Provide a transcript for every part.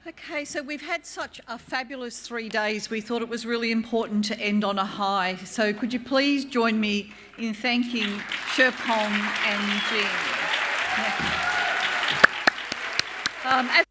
Okay, so we've had such a fabulous 3 days. We thought it was really important to end on a high. So could you please join me in thanking Sherpong and Jean? As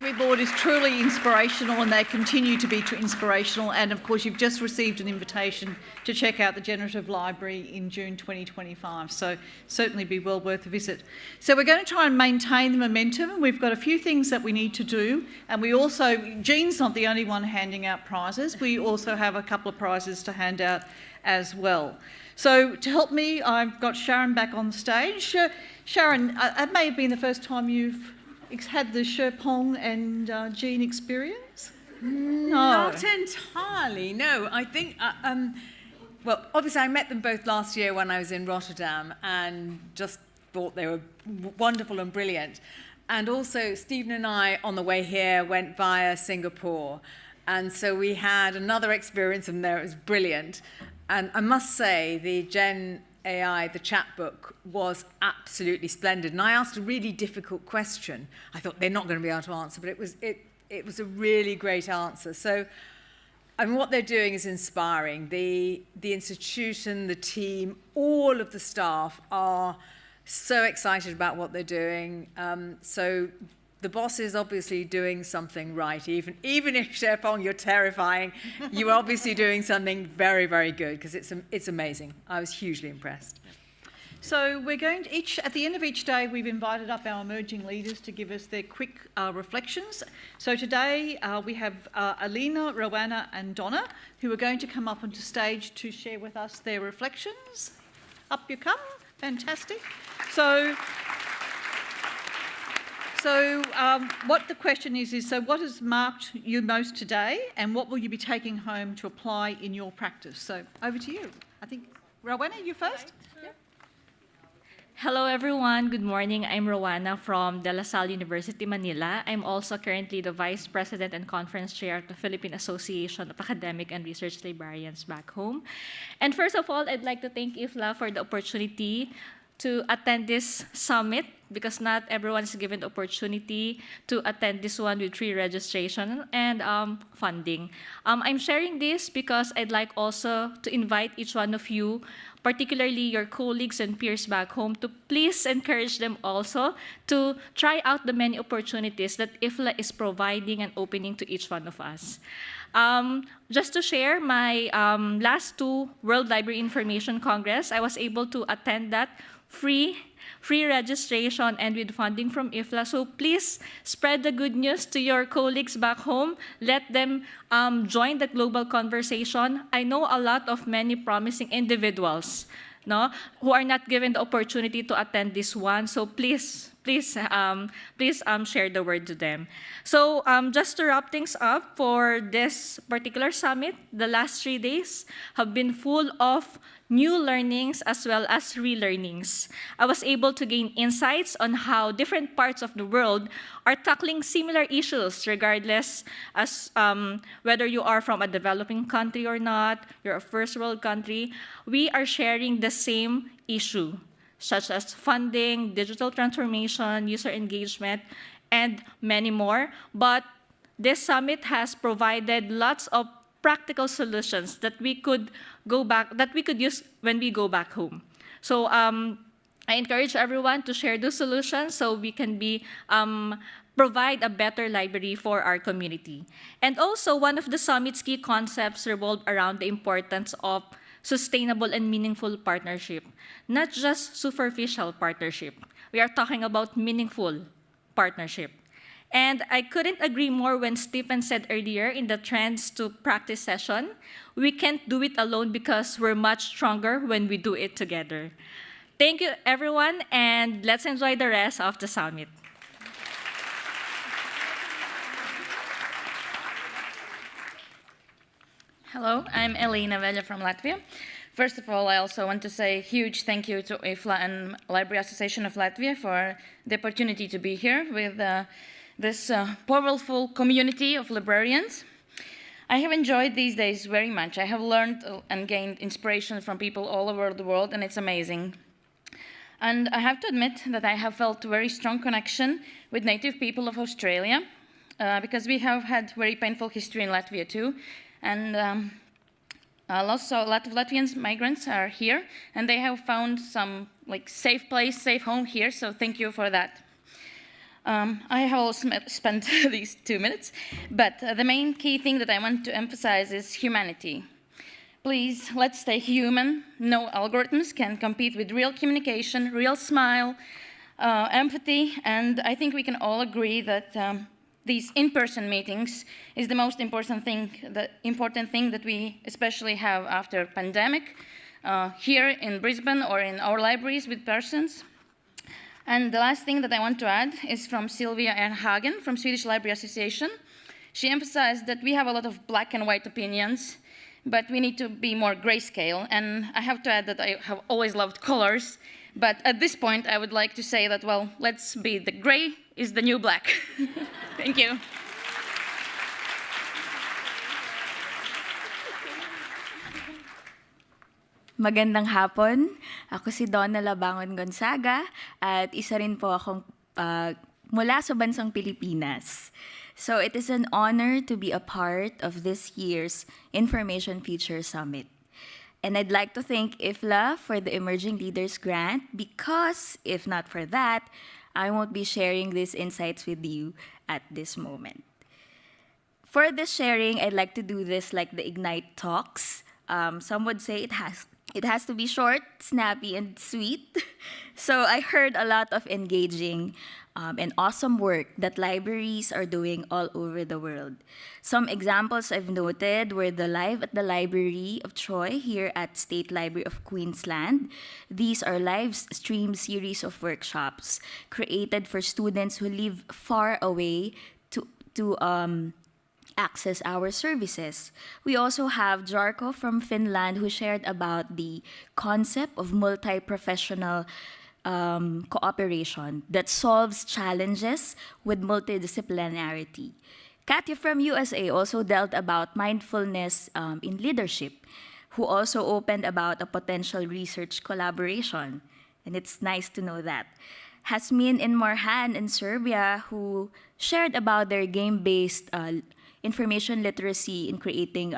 the board is truly inspirational, and they continue to be inspirational. And of course, you've just received an invitation to check out the Generative Library in June 2025. So certainly be well worth a visit. So we're going to try and maintain the momentum. We've got a few things that we need to do. And we also, Jean's not the only one handing out prizes. We also have a couple of prizes to hand out as well. So to help me, I've got Sharon back on stage. Sharon, that may have been the first time you've had the Sherpong and Jean experience? No. Not entirely, no. I think, well, obviously I met them both last year when I was in Rotterdam and just thought they were wonderful and brilliant. And also Stephen and I, on the way here, went via Singapore. And so we had another experience and there. It was brilliant. And I must say, the Gen AI, the chat book, was absolutely splendid. And I asked a really difficult question. I thought they're not going to be able to answer, but it was a really great answer. So, I mean, what they're doing is inspiring. The institution, the team, all of the staff are so excited about what they're doing. So the boss is obviously doing something right. Even if Sherpong, you're terrifying, you're obviously doing something very, very good, because it's amazing. I was hugely impressed. So we're going to at the end of each day, we've invited up our emerging leaders to give us their quick reflections. So today we have Alina, Rowanna and Donna, who are going to come up onto stage to share with us their reflections. Up you come. Fantastic. So what the question is so what has marked you most today, and what will you be taking home to apply in your practice? So over to you. I think, Rowanna, you first? Yeah. Hello everyone, good morning. I'm Rowanna from De La Salle University, Manila. I'm also currently the Vice President and Conference Chair of the Philippine Association of Academic and Research Librarians back home. And first of all, I'd like to thank IFLA for the opportunity to attend this summit, because not everyone is given the opportunity to attend this one with free registration and funding. I'm sharing this because I'd like also to invite each one of you, particularly your colleagues and peers back home, to please encourage them also to try out the many opportunities that IFLA is providing and opening to each one of us. Just to share, my last 2 World Library Information Congress, I was able to attend that free registration and with funding from IFLA. So please spread the good news to your colleagues back home. Let them join the global conversation. I know a lot of many promising individuals, no, who are not given the opportunity to attend this one. So please share the word to them. So just to wrap things up for this particular summit, the last 3 days have been full of new learnings as well as relearnings. I was able to gain insights on how different parts of the world are tackling similar issues, regardless as whether you are from a developing country or not, you're a first world country. We are sharing the same issue, such as funding, digital transformation, user engagement, and many more. But this summit has provided lots of practical solutions that we could use when we go back home. So I encourage everyone to share those solutions so we can provide a better library for our community. And also, one of the summit's key concepts revolved around the importance of sustainable and meaningful partnership, not just superficial partnership. We are talking about meaningful partnership. And I couldn't agree more when Stephen said earlier in the Trends to Practice session, we can't do it alone because we're much stronger when we do it together. Thank you, everyone, and let's enjoy the rest of the summit. Hello, I'm Elena Velja from Latvia. First of all, I also want to say a huge thank you to IFLA and Library Association of Latvia for the opportunity to be here with this powerful community of librarians. I have enjoyed these days very much. I have learned and gained inspiration from people all over the world, and it's amazing. And I have to admit that I have felt a very strong connection with native people of Australia, because we have had very painful history in Latvia too. And also a lot of Latvian migrants are here, and they have found some safe place, safe home here, so thank you for that. I have also spent these 2 minutes, but the main key thing that I want to emphasize is humanity. Please, let's stay human. No algorithms can compete with real communication, real smile, empathy, and I think we can all agree that these in-person meetings is the most important thing that we especially have after pandemic here in Brisbane or in our libraries with persons. And the last thing that I want to add is from Sylvia Ernhagen from Swedish Library Association. She emphasized that we have a lot of black and white opinions, but we need to be more grayscale. And I have to add that I have always loved colors, but at this point I would like to say that, well, let's be the gray is the new black. Thank you. Magandang hapon. Ako si Donna Labangon Gonzaga at isa rin po akong mula sa bansang Pilipinas. So it is an honor to be a part of this year's Information Future Summit. And I'd like to thank IIFLA for the Emerging Leaders Grant because if not for that, I won't be sharing these insights with you at this moment. For this sharing, I'd like to do this like the Ignite Talks. Some would say it has to be short, snappy, and sweet. So I heard a lot of engaging and awesome work that libraries are doing all over the world. Some examples I've noted were the Live at the Library of Troy here at State Library of Queensland. These are live stream series of workshops created for students who live far away to access our services. We also have Jarko from Finland who shared about the concept of multi-professional cooperation that solves challenges with multidisciplinarity. Katya from USA also dealt about mindfulness in leadership, who also opened about a potential research collaboration. And it's nice to know that. Hasmin and Morhan in Serbia, who shared about their game-based information literacy in creating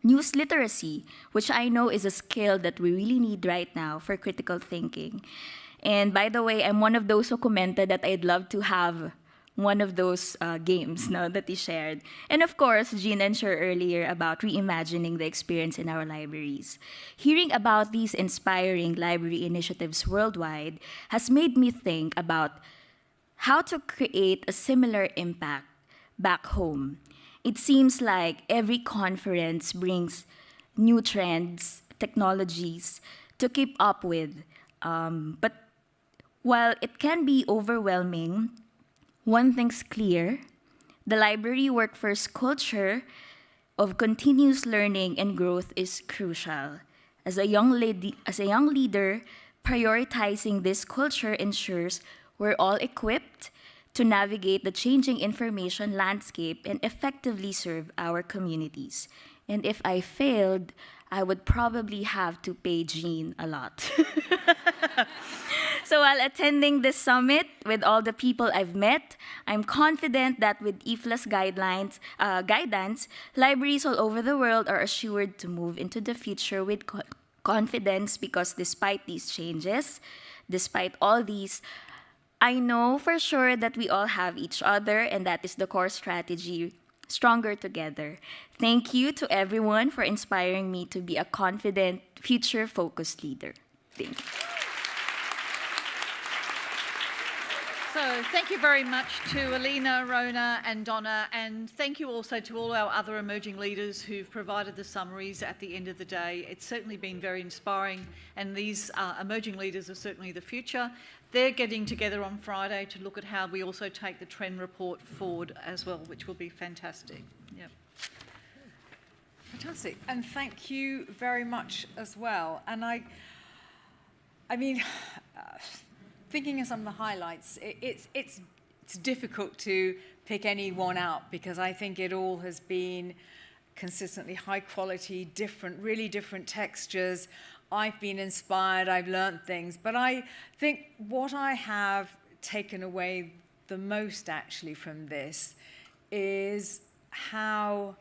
news literacy, which I know is a skill that we really need right now for critical thinking. And by the way, I'm one of those who commented that I'd love to have one of those games that he shared. And of course, Jean and Sher earlier about reimagining the experience in our libraries. Hearing about these inspiring library initiatives worldwide has made me think about how to create a similar impact back home. It seems like every conference brings new trends, technologies to keep up with. But while it can be overwhelming, one thing's clear: the library work-first culture of continuous learning and growth is crucial. As a young leader, prioritizing this culture ensures we're all equipped to navigate the changing information landscape and effectively serve our communities. And if I failed, I would probably have to pay Jean a lot. So while attending this summit with all the people I've met, I'm confident that with IIFLA's guidance, libraries all over the world are assured to move into the future with confidence, because despite these changes, despite all these, I know for sure that we all have each other, and that is the core strategy: stronger together. Thank you to everyone for inspiring me to be a confident, future-focused leader. Thank you. So thank you very much to Alina, Rona and Donna, and thank you also to all our other emerging leaders who've provided the summaries at the end of the day. It's certainly been very inspiring, and these emerging leaders are certainly the future. They're getting together on Friday to look at how we also take the trend report forward as well, which will be fantastic. Yep. Fantastic. And thank you very much as well. And I mean, thinking of some of the highlights, it's difficult to pick any one out, because I think it all has been consistently high quality, different, really different textures. I've been inspired, I've learned things. But I think what I have taken away the most actually from this is how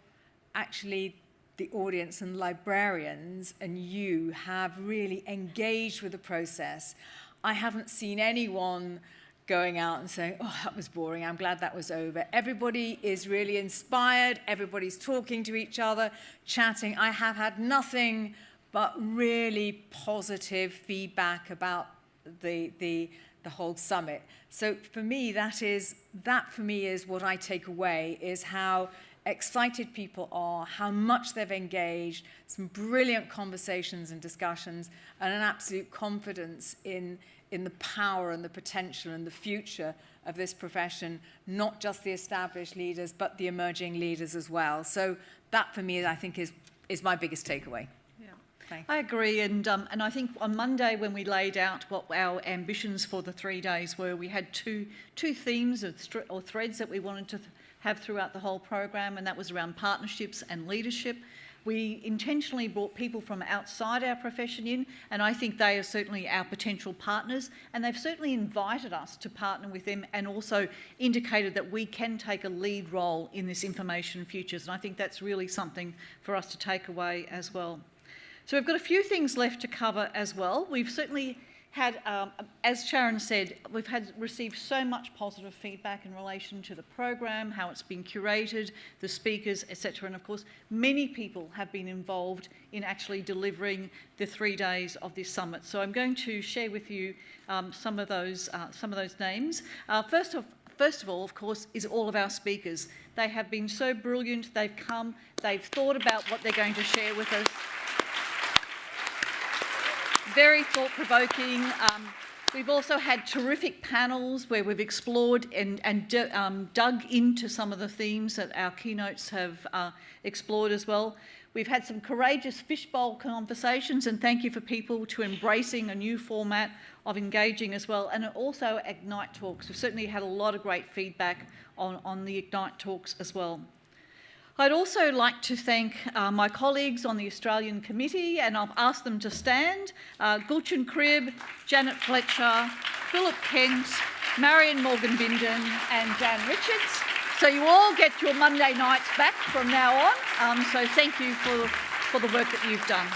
actually the audience and librarians and you have really engaged with the process. I haven't seen anyone going out and saying, oh, that was boring, I'm glad that was over. Everybody is really inspired, everybody's talking to each other, chatting. I have had nothing but really positive feedback about the whole summit. So for me, that for me is what I take away, is how excited people are, how much they've engaged, some brilliant conversations and discussions, and an absolute confidence in the power and the potential and the future of this profession, not just the established leaders, but the emerging leaders as well. So that, for me, I think is my biggest takeaway. I agree, and I think on Monday when we laid out what our ambitions for the 3 days were, we had two themes or threads that we wanted to have throughout the whole program, and that was around partnerships and leadership. We intentionally brought people from outside our profession in, and I think they are certainly our potential partners, and they've certainly invited us to partner with them and also indicated that we can take a lead role in this information futures, and I think that's really something for us to take away as well. So we've got a few things left to cover as well. We've certainly had, as Sharon said, we've received so much positive feedback in relation to the program, how it's been curated, the speakers, etc. And of course, many people have been involved in actually delivering the 3 days of this summit. So I'm going to share with you some of those names. First of all, of course, is all of our speakers. They have been so brilliant. They've come, they've thought about what they're going to share with us. Very thought-provoking. We've also had terrific panels where we've explored and dug into some of the themes that our keynotes have explored as well. We've had some courageous fishbowl conversations, and thank you for people to embracing a new format of engaging as well, and also Ignite Talks. We've certainly had a lot of great feedback on the Ignite Talks as well. I'd also like to thank my colleagues on the Australian Committee, and I'll ask them to stand. Gulchen Cribb, Janet Fletcher, Philip Kent, Marion Morgan-Bindon and Jan Richards. So you all get your Monday nights back from now on. So thank you for the work that you've done.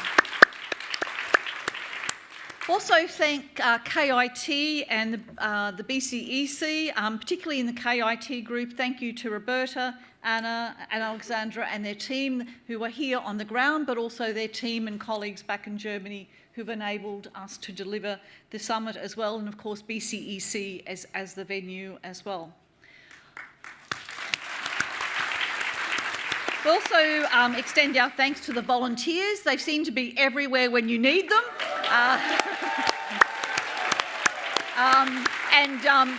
Also thank KIT and the BCEC, particularly in the KIT group. Thank you to Roberta, Anna and Alexandra and their team who are here on the ground, but also their team and colleagues back in Germany who've enabled us to deliver the summit as well, and of course BCEC as the venue as well. We also extend our thanks to the volunteers. They seem to be everywhere when you need them.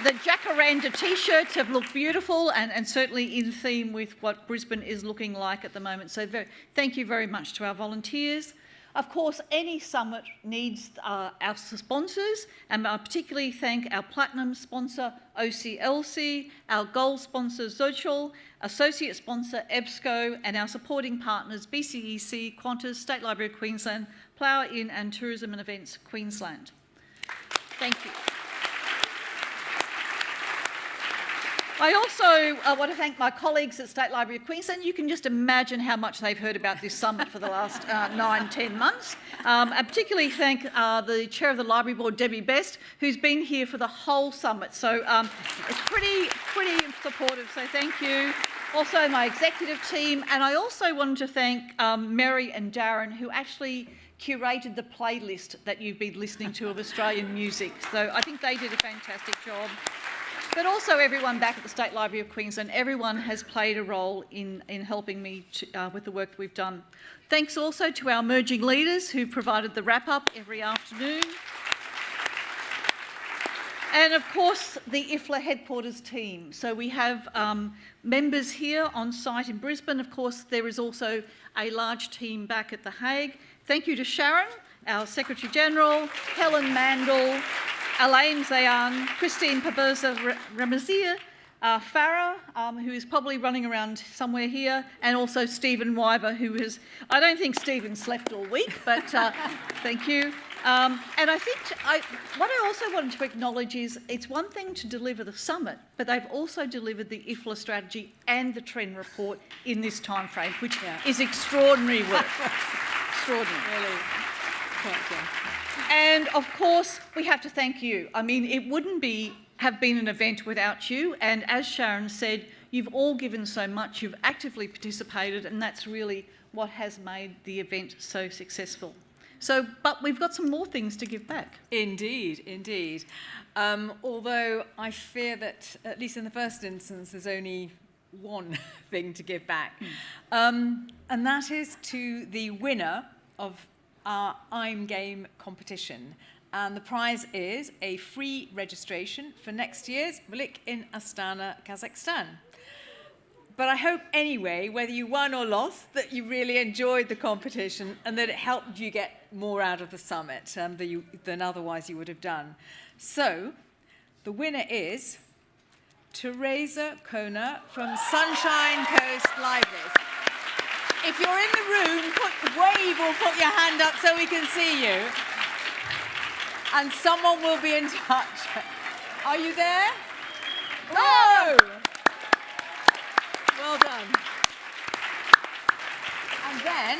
The Jacaranda t-shirts have looked beautiful and certainly in theme with what Brisbane is looking like at the moment. So thank you very much to our volunteers. Of course, any summit needs our sponsors, and I particularly thank our platinum sponsor, OCLC, our gold sponsor, Zochel, associate sponsor, EBSCO, and our supporting partners, BCEC, Qantas, State Library of Queensland, Plough Inn and Tourism and Events Queensland. Thank you. I also want to thank my colleagues at State Library of Queensland. You can just imagine how much they've heard about this summit for the last 9-10 months. I particularly thank the Chair of the Library Board, Debbie Best, who's been here for the whole summit. So it's pretty supportive, so thank you. Also my executive team, and I also wanted to thank Mary and Darren, who actually curated the playlist that you've been listening to of Australian music. So I think they did a fantastic job. But also everyone back at the State Library of Queensland, everyone has played a role in helping me with the work that we've done. Thanks also to our emerging leaders who provided the wrap-up every afternoon. And of course, the IIFLA headquarters team. So we have members here on site in Brisbane. Of course, there is also a large team back at The Hague. Thank you to Sharon, our Secretary General, Helen Mandel, Elaine Zayan, Christine Paberza Ramazia, Farah, who is probably running around somewhere here, and also Stephen Wyber, who is, I don't think Stephen slept all week, but thank you. And I think what I also wanted to acknowledge is it's one thing to deliver the summit, but they've also delivered the IIFLA strategy and the trend report in this time frame, which is extraordinary work. Extraordinary. Really. And of course, we have to thank you. I mean, it wouldn't have been an event without you. And as Sharon said, you've all given so much, you've actively participated, and that's really what has made the event so successful. So, but we've got some more things to give back. Indeed, indeed. Although I fear that, at least in the first instance, there's only one thing to give back. And that is to the winner of our I'm Game competition. And the prize is a free registration for next year's Vlik in Astana, Kazakhstan. But I hope anyway, whether you won or lost, that you really enjoyed the competition and that it helped you get more out of the summit than otherwise you would have done. So, the winner is Teresa Kona from Sunshine Coast Libraries. If you're in the room, wave or put your hand up so we can see you. And someone will be in touch. Are you there? No! Well done. And then,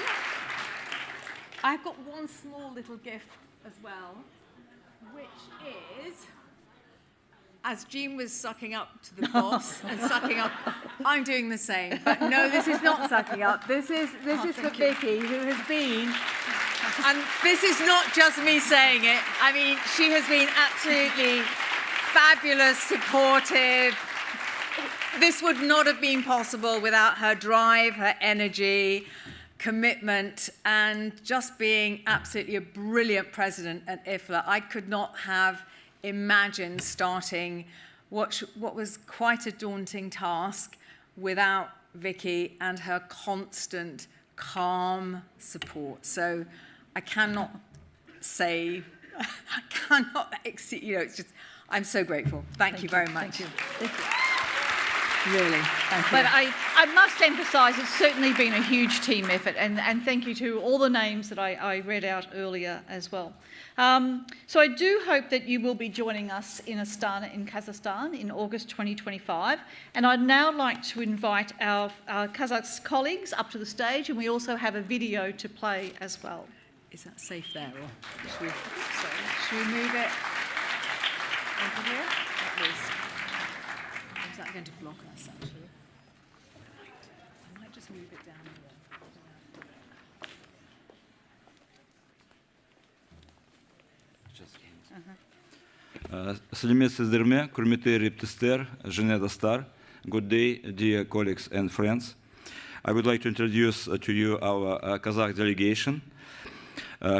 I've got one small little gift as well, which is, as Jean was sucking up to the boss and sucking up, I'm doing the same. But no, this is not sucking up. This is for Vicki, who has been, and this is not just me saying it. I mean, she has been absolutely fabulous, supportive. This would not have been possible without her drive, her energy, commitment, and just being absolutely a brilliant president at IIFLA. I could not have imagined starting what was quite a daunting task without Vicki and her constant, calm support. So I cannot say, I cannot exceed, it's just, I'm so grateful. Thank you very much. Thank you. Thank you. Really, thank you. But I must emphasise it's certainly been a huge team effort, and thank you to all the names that I read out earlier as well. So I do hope that you will be joining us in Astana in Kazakhstan in August 2025, and I'd now like to invite our Kazakh colleagues up to the stage, and we also have a video to play as well. Is that safe there, or should we move it over here? At least. Is that going to block us, actually? I might just move it down here. Сәлеметсіздерме, құрметті әріптестер, және достар. Good day, dear colleagues and friends. I would like to introduce to you our Kazakh delegation,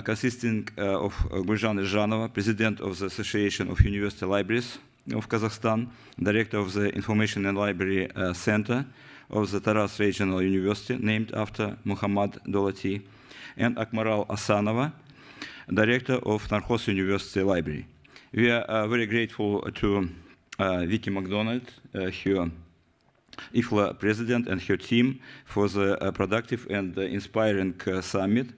consisting of Gulzhan Irzhanova, President of the Association of University Libraries of Kazakhstan, Director of the Information and Library Center of the Taraz Regional University, named after Muhammad Dolati, and Akmaral Asanova, Director of Narcos University Library. We are very grateful to Vicki McDonald, her IIFLA President, and her team for the productive and inspiring summit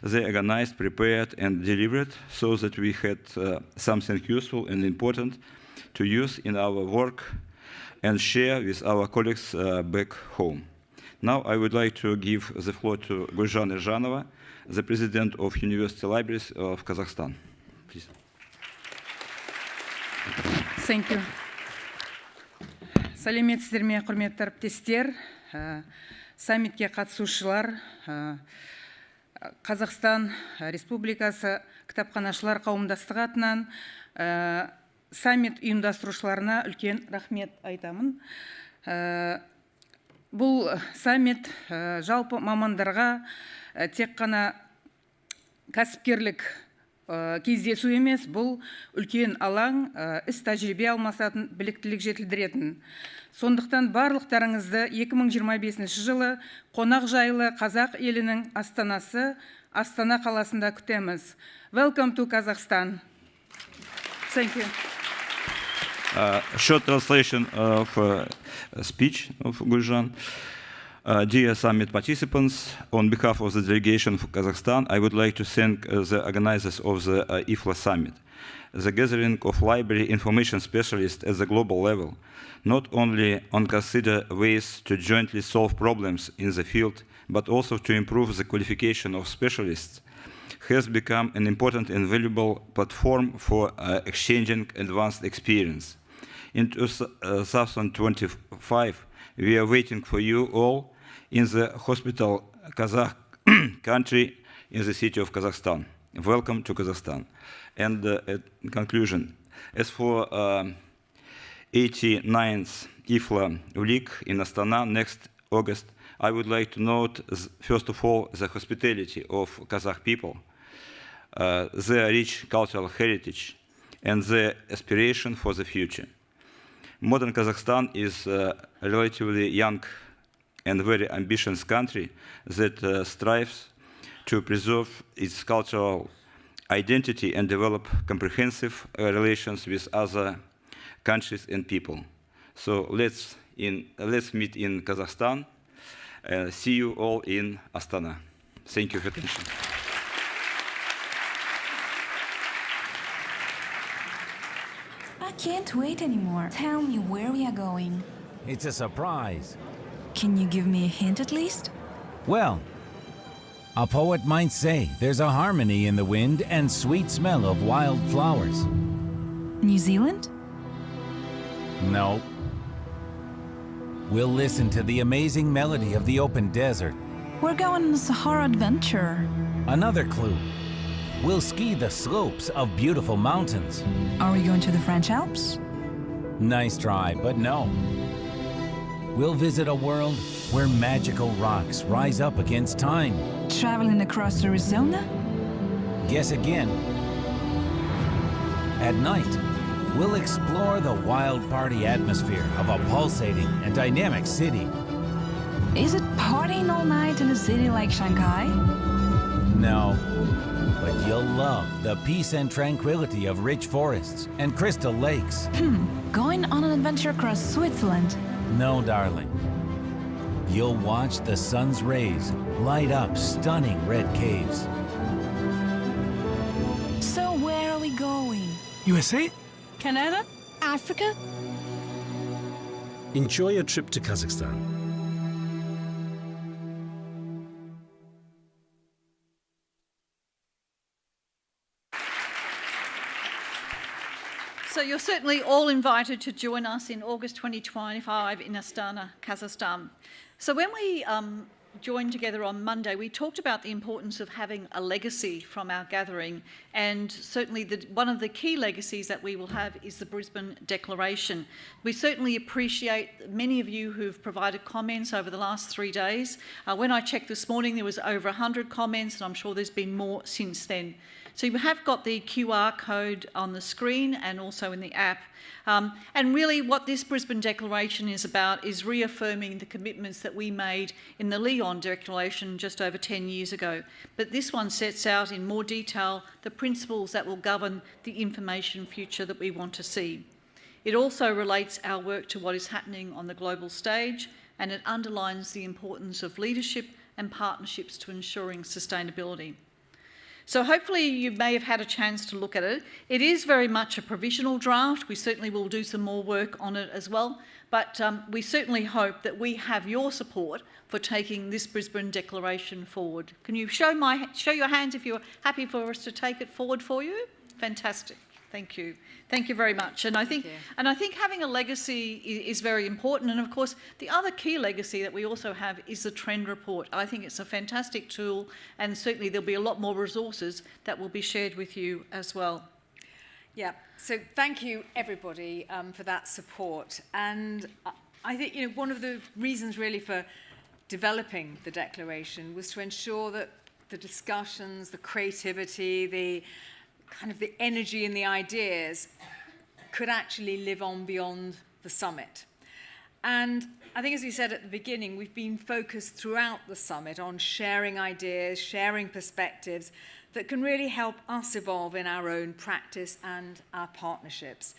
they organized, prepared, and delivered so that we had something useful and important to use in our work and share with our colleagues back home. Now I would like to give the floor to Gulzhan Irzhanova, the President of University Libraries of Kazakhstan. Please. Thank you. Сәлеметсіздер ме, құрметті әріптестер, саммитке қатысушылар, Қазақстан Республикасы кітапханашылар қауымдастығы атынан саммит ұйымдастырушыларына үлкен рахмет айтамын. Бұл саммит жалпы мамандарға тек қана кәсіпкерлік кездесу емес, бұл үлкен алаң, іс тәжірибе алмасатын, біліктілік жетілдіретін. Сондықтан барлықтарыңызды 2025 жылы қонақ жайлы қазақ елінің астанасы Астана қаласында күтеміз. Welcome to Kazakhstan. Thank you. Short translation of speech of Guljan. Dear summit participants, on behalf of the delegation of Kazakhstan, I would like to thank the organizers of the IIFS summit. The gathering of library information specialists at the global level not only consider ways to jointly solve problems in the field, but also to improve the qualification of specialists, has become an important and valuable platform for exchanging advanced experience. In 2025, we are waiting for you all in the hospital Kazakh country in the city of Kazakhstan. Welcome to Kazakhstan. And in conclusion, as for 89th IFLA week in Astana next August, I would like to note, first of all, the hospitality of Kazakh people, their rich cultural heritage, and their aspiration for the future. Modern Kazakhstan is a relatively young and very ambitious country that strives to preserve its cultural identity and develop comprehensive relations with other countries and people. So let's meet in Kazakhstan. See you all in Astana. Thank you for attention. I can't wait anymore. Tell me where we are going. It's a surprise. Can you give me a hint at least? Well, a poet might say there's a harmony in the wind and sweet smell of wild flowers. New Zealand? No. We'll listen to the amazing melody of the open desert. We're going on a Sahara adventure. Another clue. We'll ski the slopes of beautiful mountains. Are we going to the French Alps? Nice try, but no. We'll visit a world where magical rocks rise up against time. Traveling across Arizona? Guess again. At night, we'll explore the wild party atmosphere of a pulsating and dynamic city. Is it partying all night in a city like Shanghai? No, but you'll love the peace and tranquility of rich forests and crystal lakes. Going on an adventure across Switzerland? No, darling. You'll watch the sun's rays light up stunning red caves. So where are we going? USA? Canada? Africa? Enjoy your trip to Kazakhstan. So you're certainly all invited to join us in August 2025 in Astana, Kazakhstan. So when we joined together on Monday, we talked about the importance of having a legacy from our gathering, and certainly one of the key legacies that we will have is the Brisbane Declaration. We certainly appreciate many of you who've provided comments over the last 3 days. When I checked this morning, there was over 100 comments, and I'm sure there's been more since then. So you have got the QR code on the screen and also in the app. And really what this Brisbane Declaration is about is reaffirming the commitments that we made in the Lyon Declaration just over 10 years ago. But this one sets out in more detail the principles that will govern the information future that we want to see. It also relates our work to what is happening on the global stage, and it underlines the importance of leadership and partnerships to ensuring sustainability. So hopefully you may have had a chance to look at it. It is very much a provisional draft. We certainly will do some more work on it as well, but we certainly hope that we have your support for taking this Brisbane Declaration forward. Can you show your hands if you're happy for us to take it forward for you? Fantastic. Thank you. Thank you very much. And I think having a legacy is very important. And of course, the other key legacy that we also have is the trend report. I think it's a fantastic tool, and certainly there'll be a lot more resources that will be shared with you as well. Yeah, so thank you everybody for that support. And I think one of the reasons really for developing the declaration was to ensure that the discussions, the creativity, the energy and the ideas could actually live on beyond the summit. And I think, as we said at the beginning, we've been focused throughout the summit on sharing ideas, sharing perspectives that can really help us evolve in our own practice and our partnerships.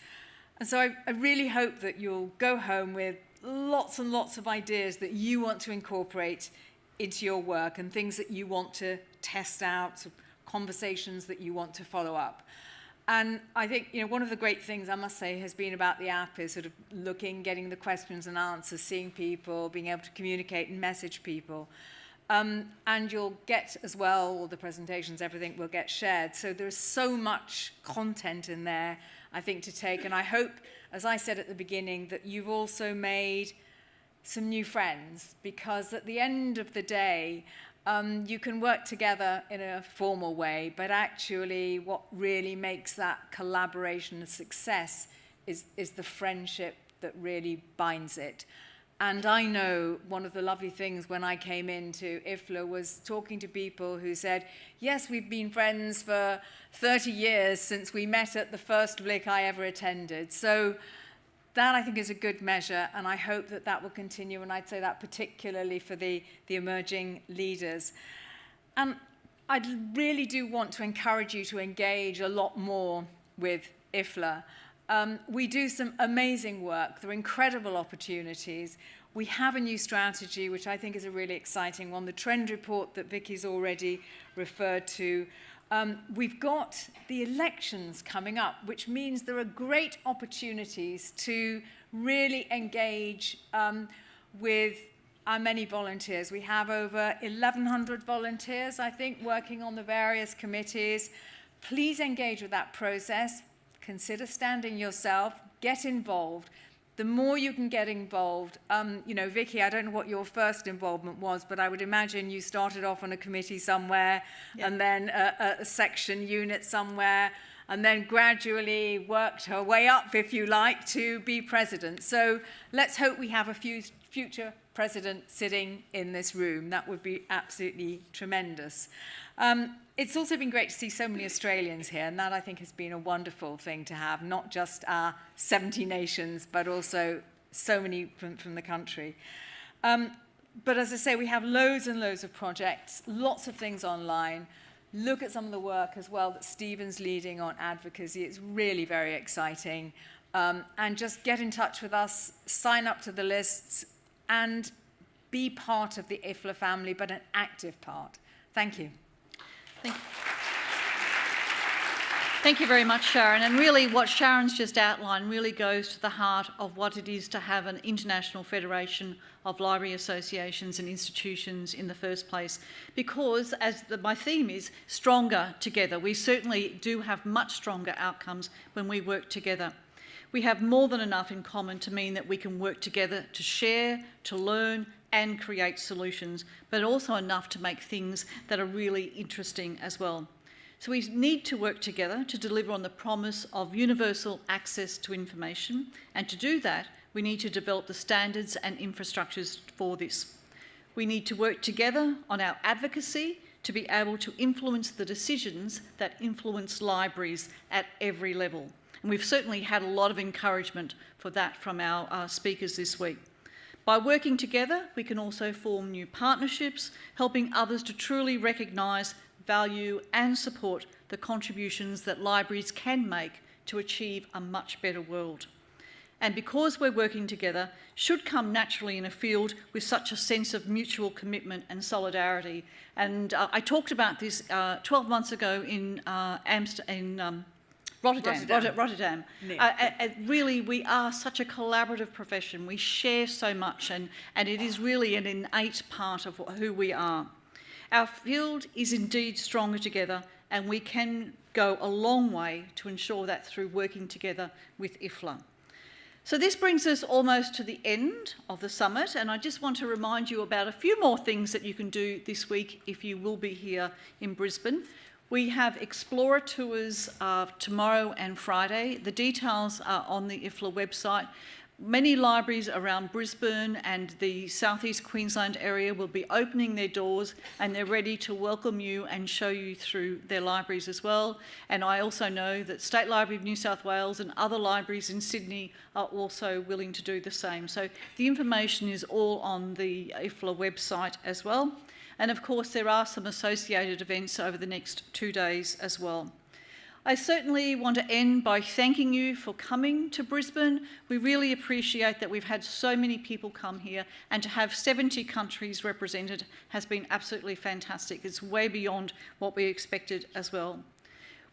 And so I really hope that you'll go home with lots and lots of ideas that you want to incorporate into your work and things that you want to test out, sort of conversations that you want to follow up. And I think, one of the great things I must say has been about the app is sort of looking, getting the questions and answers, seeing people, being able to communicate and message people. And you'll get as well, all the presentations, everything will get shared. So there's so much content in there, I think, to take. And I hope, as I said at the beginning, that you've also made some new friends, because at the end of the day, you can work together in a formal way, but actually what really makes that collaboration a success is the friendship that really binds it. And I know one of the lovely things when I came into IFLA was talking to people who said, yes, we've been friends for 30 years since we met at the first LIC I ever attended. So that, I think, is a good measure, and I hope that that will continue, and I'd say that particularly for the emerging leaders. And I really do want to encourage you to engage a lot more with IFLA. We do some amazing work. There are incredible opportunities. We have a new strategy, which I think is a really exciting one, the trend report that Vicki's already referred to. We've got the elections coming up, which means there are great opportunities to really engage with our many volunteers. We have over 1,100 volunteers, I think, working on the various committees. Please engage with that process. Consider standing yourself, get involved. The more you can get involved, Vicki, I don't know what your first involvement was, but I would imagine you started off on a committee somewhere, and then a section unit somewhere, and then gradually worked her way up, if you like, to be president. So let's hope we have a future president sitting in this room. That would be absolutely tremendous. It's also been great to see so many Australians here, and that, I think, has been a wonderful thing to have, not just our 70 nations, but also so many from the country. But as I say, we have loads and loads of projects, lots of things online. Look at some of the work as well that Stephen's leading on advocacy. It's really very exciting. And just get in touch with us, sign up to the lists, and be part of the IFLA family, but an active part. Thank you. Thank you very much, Sharon. And really what Sharon's just outlined really goes to the heart of what it is to have an international federation of library associations and institutions in the first place. Because, as my theme is, stronger together. We certainly do have much stronger outcomes when we work together. We have more than enough in common to mean that we can work together to share, to learn, and create solutions, but also enough to make things that are really interesting as well. So we need to work together to deliver on the promise of universal access to information, and to do that, we need to develop the standards and infrastructures for this. We need to work together on our advocacy to be able to influence the decisions that influence libraries at every level. And we've certainly had a lot of encouragement for that from our speakers this week. By working together, we can also form new partnerships, helping others to truly recognise, value and support the contributions that libraries can make to achieve a much better world. And because we're working together, should come naturally in a field with such a sense of mutual commitment and solidarity. And I talked about this 12 months ago in Rotterdam. Really, we are such a collaborative profession. We share so much, and it is really an innate part of who we are. Our field is indeed stronger together, and we can go a long way to ensure that through working together with IFLA. So this brings us almost to the end of the summit, and I just want to remind you about a few more things that you can do this week if you will be here in Brisbane. We have Explorer tours tomorrow and Friday. The details are on the IFLA website. Many libraries around Brisbane and the southeast Queensland area will be opening their doors, and they're ready to welcome you and show you through their libraries as well. And I also know that State Library of New South Wales and other libraries in Sydney are also willing to do the same. So the information is all on the IFLA website as well. And of course, there are some associated events over the next 2 days as well. I certainly want to end by thanking you for coming to Brisbane. We really appreciate that we've had so many people come here, and to have 70 countries represented has been absolutely fantastic. It's way beyond what we expected as well.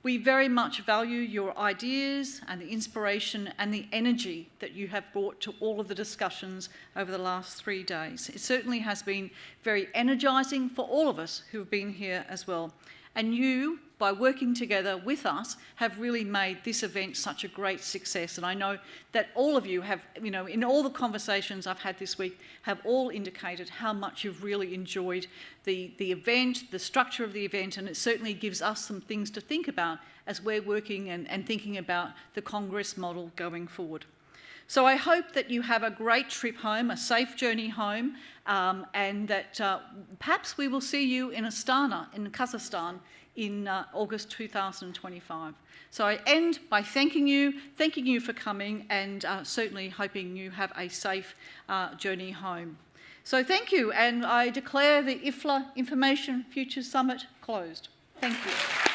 We very much value your ideas and the inspiration and the energy that you have brought to all of the discussions over the last 3 days. It certainly has been very energising for all of us who have been here as well. And you, by working together with us, have really made this event such a great success. And I know that all of you have, in all the conversations I've had this week, have all indicated how much you've really enjoyed the event, the structure of the event, and it certainly gives us some things to think about as we're working and thinking about the Congress model going forward. So I hope that you have a great trip home, a safe journey home, and that perhaps we will see you in Astana, in Kazakhstan, in August 2025. So I end by thanking you for coming, and certainly hoping you have a safe journey home. So thank you, and I declare the IFLA Information Futures Summit closed. Thank you.